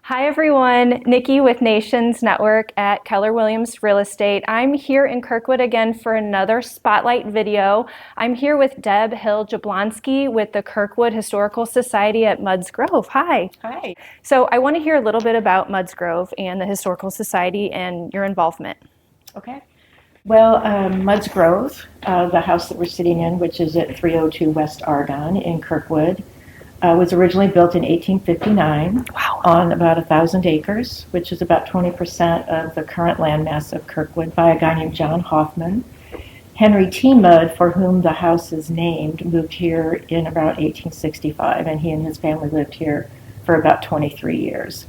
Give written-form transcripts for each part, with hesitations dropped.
Hi everyone, Nikki with Nations Network at Keller Williams Real Estate. I'm here in Kirkwood again for another spotlight video. I'm here with Deb Hill-Jablonski with the Kirkwood Historical Society at Muds Grove. Hi. Hi. So I want to hear a little bit about Muds Grove and the Historical Society and your involvement. Okay. Well, Muds Grove, the house that we're sitting in, which is at 302 West Argonne in Kirkwood, was originally built in 1859 on about 1,000 acres, which is about 20% of the current landmass of Kirkwood, by a guy named John Hoffman. Henry T. Mudd, for whom the house is named, moved here in about 1865, and he and his family lived here for about 23 years.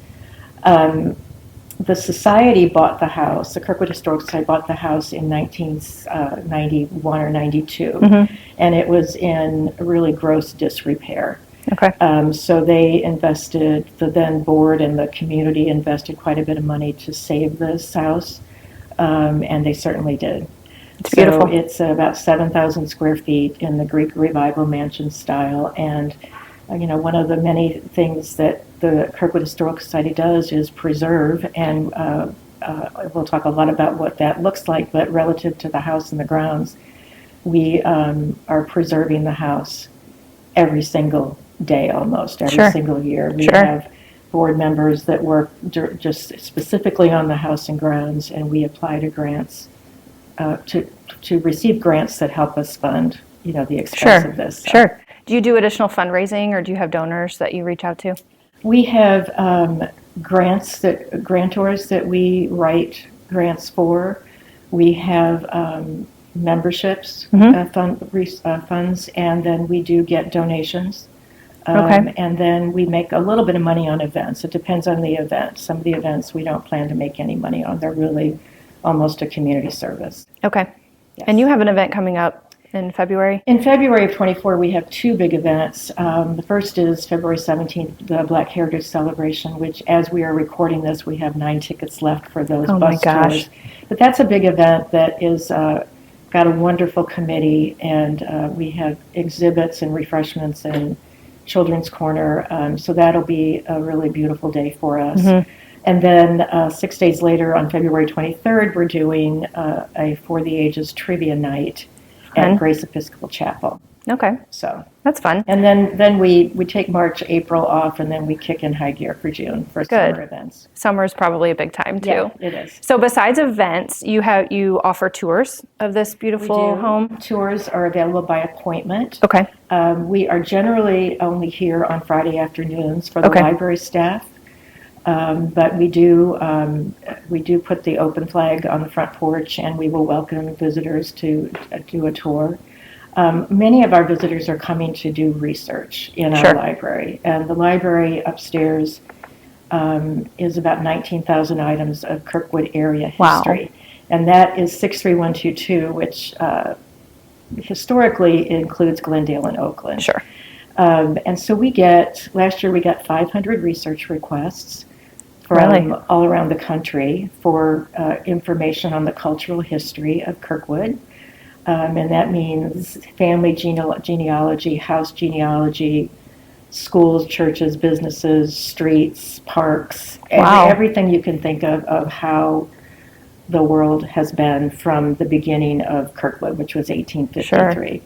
The society bought the house, the Kirkwood Historical Society bought the house in 1991 or 92, and it was in really gross disrepair. Okay. So they invested, the then board and the community invested quite a bit of money to save this house, and they certainly did. It's beautiful. So it's about 7,000 square feet in the Greek Revival mansion style, and one of the many things that the Kirkwood Historical Society does is preserve, and we'll talk a lot about what that looks like, but relative to the house and the grounds, we are preserving the house every single day, almost every single year. We have board members that work just specifically on the house and grounds, and we apply to grants to receive grants that help us fund the expense of this. Sure. Do you do additional fundraising, or do you have donors that you reach out to? We have grantors that we write grants for. We have memberships, funds, and then we do get donations. And then we make a little bit of money on events. It depends on the event. Some of the events we don't plan to make any money on. They're really almost a community service. Okay. Yes. And you have an event coming up in February? In February of 24, we have two big events. The first is February 17th, the Black Heritage Celebration, which, as we are recording this, we have 9 tickets left for those bus tours. But that's a big event that is got a wonderful committee, and we have exhibits and refreshments and children's corner. So that'll be a really beautiful day for us. And then 6 days later, on February 23rd, we're doing a For the Ages trivia night at Grace Episcopal Chapel. Okay. So that's fun. And then we take March, April off, and then we kick in high gear for June for summer events. Summer is probably a big time too. Yeah, it is. So besides events, you offer tours of this beautiful home? Tours are available by appointment. Okay. We are generally only here on Friday afternoons for the library staff. But we do put the open flag on the front porch, and we will welcome visitors to do a tour. Many of our visitors are coming to do research in our library, and the library upstairs is about 19,000 items of Kirkwood area history. And that is 63122, which historically includes Glendale and Oakland. Sure. And so last year we got 500 research requests from all around the country for information on the cultural history of Kirkwood. And that means family genealogy, house genealogy, schools, churches, businesses, streets, parks, everything you can think of how the world has been from the beginning of Kirkwood, which was 1853.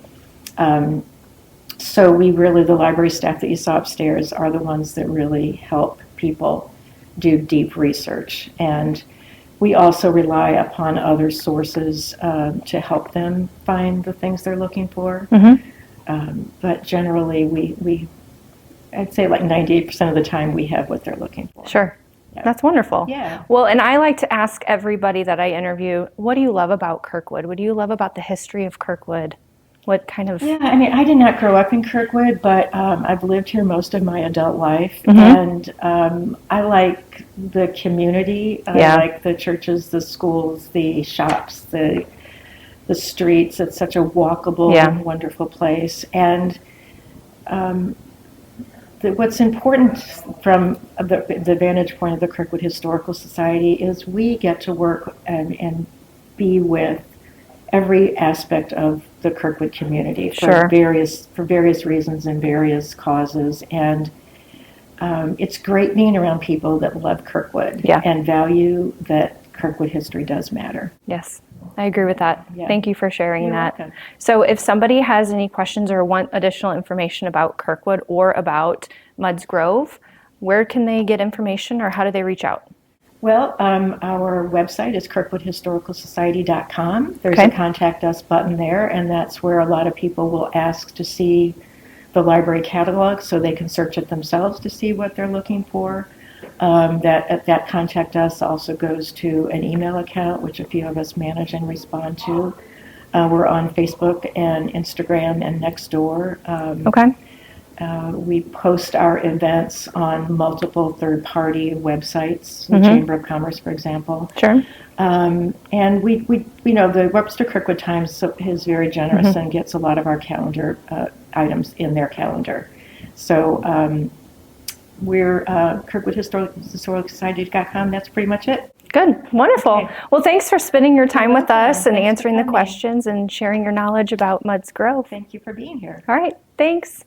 So the library staff that you saw upstairs are the ones that really help people do deep research. And we also rely upon other sources to help them find the things they're looking for. But generally, I'd say like 98% of the time we have what they're looking for. Sure. Yeah. That's wonderful. Yeah. Well, and I like to ask everybody that I interview, what do you love about Kirkwood? What do you love about the history of Kirkwood? What kind of... Yeah, I mean, I did not grow up in Kirkwood, but I've lived here most of my adult life, and I like the community. I like the churches, the schools, the shops, the streets. It's such a walkable, wonderful place. And what's important from the vantage point of the Kirkwood Historical Society is we get to work and be with every aspect of the Kirkwood community for various reasons and various causes. And it's great being around people that love Kirkwood Yeah. and value that Kirkwood history does matter. Yes, I agree with that. Yeah. Thank you for sharing You're that. welcome. So if somebody has any questions or want additional information about Kirkwood or about Mudd's Grove, where can they get information or how do they reach out? Well, our website is kirkwoodhistoricalsociety.com. There's Okay. a contact us button there, and that's where a lot of people will ask to see the library catalog so they can search it themselves to see what they're looking for. That contact us also goes to an email account, which a few of us manage and respond to. We're on Facebook and Instagram and Nextdoor. Okay. We post our events on multiple third-party websites, the Chamber of Commerce, for example. Sure. And we the Webster Kirkwood Times is very generous and gets a lot of our calendar items in their calendar. So we're KirkwoodHistoricalSociety.com. That's pretty much it. Good. Wonderful. Okay. Well, thanks for spending your time with welcome. us and Thanks for answering the coming. questions and sharing your knowledge about Mudd's Grove. Thank you for being here. All right. Thanks.